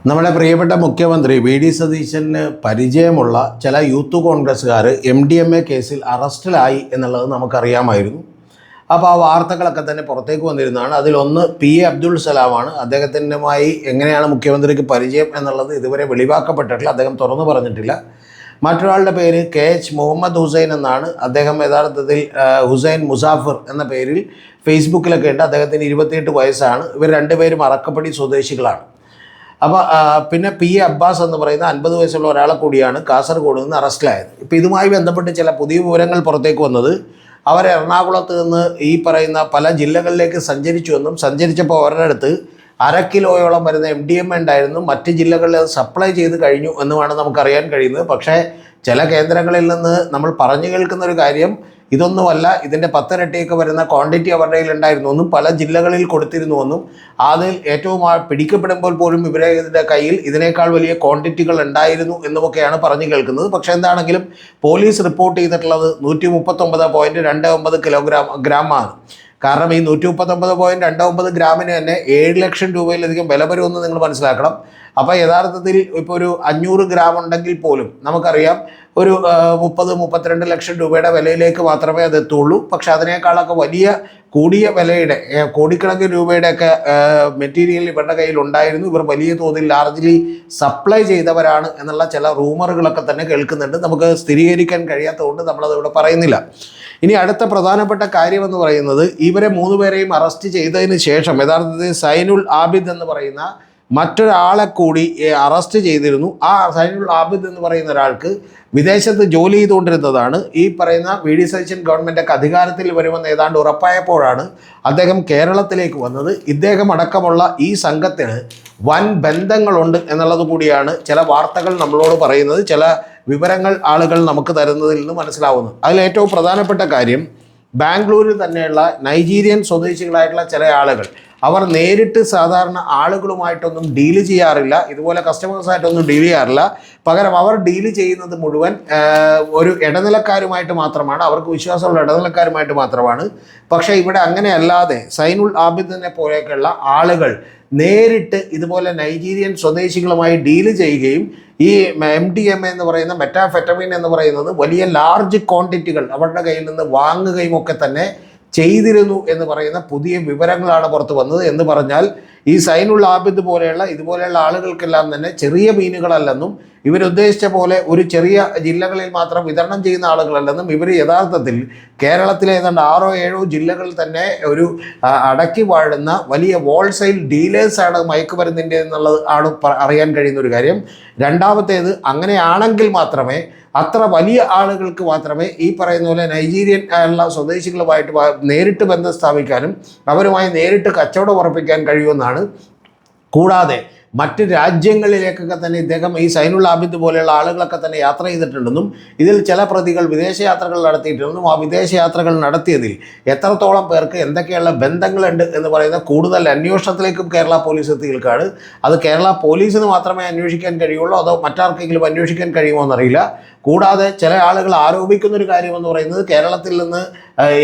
നമ്മുടെ പ്രിയപ്പെട്ട മുഖ്യമന്ത്രി വി ഡി സതീശന് പരിചയമുള്ള ചില യൂത്ത് കോൺഗ്രസ്സുകാർ MDMA കേസിൽ അറസ്റ്റിലായി എന്നുള്ളത് നമുക്കറിയാമായിരുന്നു. അപ്പോൾ ആ വാർത്തകളൊക്കെ തന്നെ പുറത്തേക്ക് വന്നിരുന്നതാണ്. അതിലൊന്ന് PA അബ്ദുൾ സലാമാണ്. അദ്ദേഹത്തിനുമായി എങ്ങനെയാണ് മുഖ്യമന്ത്രിക്ക് പരിചയം എന്നുള്ളത് ഇതുവരെ വെളിവാക്കപ്പെട്ടിട്ടില്ല, അദ്ദേഹം തുറന്നു പറഞ്ഞിട്ടില്ല. മറ്റൊരാളുടെ പേര് KH മുഹമ്മദ് ഹുസൈൻ എന്നാണ്. അദ്ദേഹം യഥാർത്ഥത്തിൽ ഹുസൈൻ മുസാഫിർ എന്ന പേരിൽ ഫേസ്ബുക്കിലൊക്കെ ഉണ്ട്. അദ്ദേഹത്തിന് 28 വയസ്സാണ്. ഇവർ രണ്ടുപേരും അറക്കപ്പടി സ്വദേശികളാണ്. അപ്പോൾ പിന്നെ PA അബ്ബാസ് എന്ന് പറയുന്ന 50 വയസ്സുള്ള ഒരാളെ കൂടിയാണ് കാസർഗോഡ് നിന്ന് അറസ്റ്റിലായത്. ഇപ്പോൾ ഇതുമായി ബന്ധപ്പെട്ട് ചില പുതിയ വിവരങ്ങൾ പുറത്തേക്ക് വന്നത്, അവർ എറണാകുളത്ത് നിന്ന് ഈ പറയുന്ന പല ജില്ലകളിലേക്ക് സഞ്ചരിച്ചുവെന്നും സഞ്ചരിച്ചപ്പോൾ അവരുടെ അടുത്ത് 1/2 കിലോയോളം വരുന്ന MDMA ഉണ്ടായിരുന്നു, മറ്റ് ജില്ലകളിൽ അത് സപ്ലൈ ചെയ്ത് കഴിഞ്ഞു എന്നുമാണ് നമുക്കറിയാൻ കഴിയുന്നത്. പക്ഷേ ചില കേന്ദ്രങ്ങളിൽ നിന്ന് നമ്മൾ പറഞ്ഞു കേൾക്കുന്ന ഒരു കാര്യം, ഇതൊന്നുമല്ല, ഇതിൻ്റെ 10 ഇരട്ടിയൊക്കെ വരുന്ന ക്വാണ്ടിറ്റി അവരുടെ കയ്യിലുണ്ടായിരുന്നുവെന്നും പല ജില്ലകളിൽ കൊടുത്തിരുന്നുവെന്നും അതിൽ ഏറ്റവും പിടിക്കപ്പെടുമ്പോൾ പോലും ഇവരുടെ കയ്യിൽ ഇതിനേക്കാൾ വലിയ ക്വാണ്ടിറ്റികൾ ഉണ്ടായിരുന്നു എന്നുമൊക്കെയാണ് പറഞ്ഞു കേൾക്കുന്നത്. പക്ഷേ എന്താണെങ്കിലും പോലീസ് റിപ്പോർട്ട് ചെയ്തിട്ടുള്ളത് 139.29 ഗ്രാമാണ്. കാരണം ഈ 139.29 ഗ്രാമിന് തന്നെ 7 ലക്ഷം രൂപയിലധികം വില വരുമെന്ന് നിങ്ങൾ മനസ്സിലാക്കണം. അപ്പോൾ യഥാർത്ഥത്തിൽ ഇപ്പോൾ ഒരു 500 ഗ്രാം ഉണ്ടെങ്കിൽ പോലും നമുക്കറിയാം ഒരു 30-32 ലക്ഷം രൂപയുടെ വിലയിലേക്ക് മാത്രമേ അത് എത്തുള്ളൂ. പക്ഷെ അതിനേക്കാളൊക്കെ വലിയ കൂടിയ വിലയുടെ കോടിക്കണക്കിന് രൂപയുടെയൊക്കെ മെറ്റീരിയൽ ഇവരുടെ കയ്യിൽ ഉണ്ടായിരുന്നു. ഇവർ വലിയ തോതിൽ ലാർജ്ലി സപ്ലൈ ചെയ്തവരാണ് എന്നുള്ള ചില റൂമറുകളൊക്കെ തന്നെ കേൾക്കുന്നുണ്ട്. നമുക്ക് സ്ഥിരീകരിക്കാൻ കഴിയാത്തതുകൊണ്ട് നമ്മളതിവിടെ പറയുന്നില്ല. ഇനി അടുത്ത പ്രധാനപ്പെട്ട കാര്യമെന്ന് പറയുന്നത്, ഇവരെ 3 പേരെയും അറസ്റ്റ് ചെയ്തതിന് ശേഷം യഥാർത്ഥത്തിൽ സൈനുൽ ആബിദ് എന്ന് പറയുന്ന മറ്റൊരാളെ കൂടി അറസ്റ്റ് ചെയ്തിരുന്നു. ആ സൈനുൽ ആബിദ് എന്ന് പറയുന്ന ഒരാൾക്ക് വിദേശത്ത് ജോലി ചെയ്തുകൊണ്ടിരുന്നതാണ്. ഈ പറയുന്ന വി ഡി സതീശൻ ഗവൺമെൻറ്റൊക്കെ അധികാരത്തിൽ വരുമെന്ന് ഏതാണ്ട് ഉറപ്പായപ്പോഴാണ് അദ്ദേഹം കേരളത്തിലേക്ക് വന്നത്. ഇദ്ദേഹം അടക്കമുള്ള ഈ സംഘത്തിന് വൻ ബന്ധങ്ങളുണ്ട് എന്നുള്ളത് കൂടിയാണ് ചില വാർത്തകൾ നമ്മളോട് പറയുന്നത്, ചില വിവരങ്ങൾ ആളുകൾ നമുക്ക് തരുന്നതിൽ നിന്ന് മനസ്സിലാവുന്നത്. അതിലേറ്റവും പ്രധാനപ്പെട്ട കാര്യം, ബാംഗ്ലൂരിൽ തന്നെയുള്ള നൈജീരിയൻ സ്വദേശികളായിട്ടുള്ള ചില ആളുകൾ, അവർ നേരിട്ട് സാധാരണ ആളുകളുമായിട്ടൊന്നും ഡീല് ചെയ്യാറില്ല, ഇതുപോലെ കസ്റ്റമേഴ്സായിട്ടൊന്നും ഡീൽ ചെയ്യാറില്ല. പകരം അവർ ഡീല് ചെയ്യുന്നത് മുഴുവൻ ഒരു ഇടനിലക്കാരുമായിട്ട് മാത്രമാണ്, അവർക്ക് വിശ്വാസമുള്ള ഇടനിലക്കാരുമായിട്ട് മാത്രമാണ്. പക്ഷേ ഇവിടെ അങ്ങനെയല്ലാതെ സൈനുൽ ആബിദിനെ പോലെയൊക്കെയുള്ള ആളുകൾ നേരിട്ട് ഇതുപോലെ നൈജീരിയൻ സ്വദേശികളുമായി ഡീല് ചെയ്യുകയും ഈ MDMA എന്ന് പറയുന്ന മെറ്റാഫെറ്റമിൻ എന്ന് പറയുന്നത് വലിയ ലാർജ് ക്വാണ്ടിറ്റികൾ അവരുടെ കയ്യിൽ നിന്ന് വാങ്ങുകയും ഒക്കെ തന്നെ ചെയ്തിരുന്നു എന്ന് പറയുന്ന പുതിയ വിവരങ്ങളാണ് പുറത്ത് വന്നത്. എന്ന് പറഞ്ഞാൽ ഈ സൈനുൽ ആബിദ് ഇതുപോലെയുള്ള ആളുകൾക്കെല്ലാം തന്നെ ചെറിയ മീനുകളല്ലെന്നും ഇവരുദ്ദേശിച്ച പോലെ ഒരു ചെറിയ ജില്ലകളിൽ മാത്രം വിതരണം ചെയ്യുന്ന ആളുകളല്ലെന്നും ഇവർ യഥാർത്ഥത്തിൽ കേരളത്തിലെ ഏതാണ്ട് 6-7 ജില്ലകളിൽ തന്നെ ഒരു അടക്കി വാഴുന്ന വലിയ ഹോൾസെയിൽ ഡീലേഴ്സാണ് മയക്കുമരുന്നിൻ്റെ എന്നുള്ളത് ആണ് അറിയാൻ കഴിയുന്ന ഒരു കാര്യം. രണ്ടാമത്തേത്, അങ്ങനെയാണെങ്കിൽ മാത്രമേ അത്ര വലിയ ആളുകൾക്ക് മാത്രമേ ഈ പറയുന്ന പോലെ നൈജീരിയൻ ഉള്ള സ്വദേശികളുമായിട്ട് നേരിട്ട് ബന്ധം സ്ഥാപിക്കാനും അവരുമായി നേരിട്ട് കച്ചവടം ഉറപ്പിക്കാൻ കഴിയുമെന്നാണ്. കൂടാതെ മറ്റ് രാജ്യങ്ങളിലേക്കൊക്കെ തന്നെ ഇദ്ദേഹം ഈ സൈനുൽ ആബിദ് പോലെയുള്ള ആളുകളൊക്കെ തന്നെ യാത്ര ചെയ്തിട്ടുണ്ടെന്നും ഇതിൽ ചില പ്രതികൾ വിദേശയാത്രകൾ നടത്തിയിട്ടുണ്ടെന്നും ആ വിദേശയാത്രകൾ നടത്തിയതിൽ എത്രത്തോളം പേർക്ക് എന്തൊക്കെയുള്ള ബന്ധങ്ങളുണ്ട് എന്ന് പറയുന്ന കൂടുതൽ അന്വേഷണത്തിലേക്കും കേരള പോലീസ് എത്തി നിൽക്കുകയാണ്. അത് കേരള പോലീസിന് മാത്രമേ അന്വേഷിക്കാൻ കഴിയുള്ളൂ, അതോ മറ്റാർക്കെങ്കിലും അന്വേഷിക്കാൻ കഴിയുമോ എന്നറിയില്ല. കൂടാതെ ചില ആളുകൾ ആരോപിക്കുന്നൊരു കാര്യമെന്ന് പറയുന്നത്, കേരളത്തിൽ നിന്ന്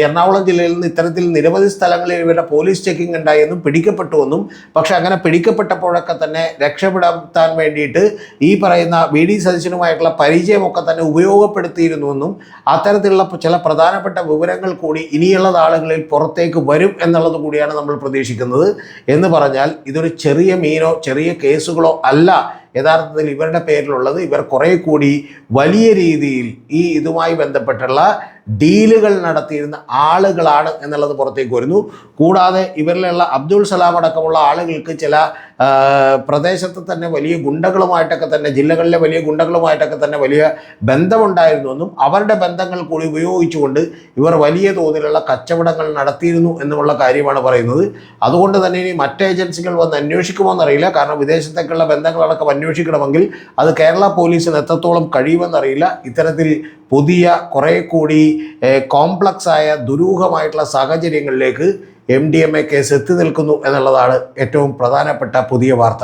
എറണാകുളം ജില്ലയിൽ നിന്ന് ഇത്തരത്തിൽ നിരവധി സ്ഥലങ്ങളിൽ ഇവരുടെ പോലീസ് ചെക്കിംഗ് ഉണ്ടായെന്നും പിടിക്കപ്പെട്ടുവെന്നും, പക്ഷെ അങ്ങനെ പിടിക്കപ്പെട്ടപ്പോഴൊക്കെ തന്നെ രക്ഷപ്പെടുത്താൻ വേണ്ടിയിട്ട് ഈ പറയുന്ന വി ഡി സതീശനുമായിട്ടുള്ള പരിചയമൊക്കെ തന്നെ ഉപയോഗപ്പെടുത്തിയിരുന്നുവെന്നും അത്തരത്തിലുള്ള ചില പ്രധാനപ്പെട്ട വിവരങ്ങൾ കൂടി ഇനിയുള്ള നാളുകളിൽ പുറത്തേക്ക് വരും എന്നുള്ളത് കൂടിയാണ് നമ്മൾ പ്രതീക്ഷിക്കുന്നത്. എന്ന് പറഞ്ഞാൽ ഇതൊരു ചെറിയ മീനോ ചെറിയ കേസുകളോ അല്ല യഥാർത്ഥത്തിൽ ഇവരുടെ പേരിലുള്ളത്. ഇവർ കുറേ കൂടി വലിയ രീതിയിൽ ഇതുമായി ബന്ധപ്പെട്ടുള്ള ഡീലുകൾ നടത്തിയിരുന്ന ആളുകളാണ് എന്നുള്ളത് പുറത്തേക്ക് വരുന്നു. കൂടാതെ ഇവരിലുള്ള അബ്ദുൾ സലാം അടക്കമുള്ള ആളുകൾക്ക് ചില പ്രദേശത്ത് തന്നെ വലിയ ഗുണ്ടകളുമായിട്ടൊക്കെ തന്നെ, ജില്ലകളിലെ വലിയ ഗുണ്ടകളുമായിട്ടൊക്കെ തന്നെ വലിയ ബന്ധമുണ്ടായിരുന്നുവെന്നും അവരുടെ ബന്ധങ്ങൾ കൂടി ഉപയോഗിച്ചുകൊണ്ട് ഇവർ വലിയ തോതിലുള്ള കച്ചവടങ്ങൾ നടത്തിയിരുന്നു എന്നുമുള്ള കാര്യമാണ് പറയുന്നത്. അതുകൊണ്ട് തന്നെ ഇനി മറ്റ് ഏജൻസികൾ വന്ന് അന്വേഷിക്കുമോ എന്നറിയില്ല. കാരണം വിദേശത്തേക്കുള്ള ബന്ധങ്ങളടക്കം അന്വേഷിക്കണമെങ്കിൽ അത് കേരള പോലീസിന് എത്രത്തോളം കഴിയുമെന്നറിയില്ല. ഇത്തരത്തിൽ പുതിയ കുറേ കൂടി കോംപ്ലക്സായ ദുരൂഹമായിട്ടുള്ള സാഹചര്യങ്ങളിലേക്ക് MDMA കേസ് എത്തി നിൽക്കുന്നു എന്നുള്ളതാണ് ഏറ്റവും പ്രധാനപ്പെട്ട പുതിയ വാർത്ത.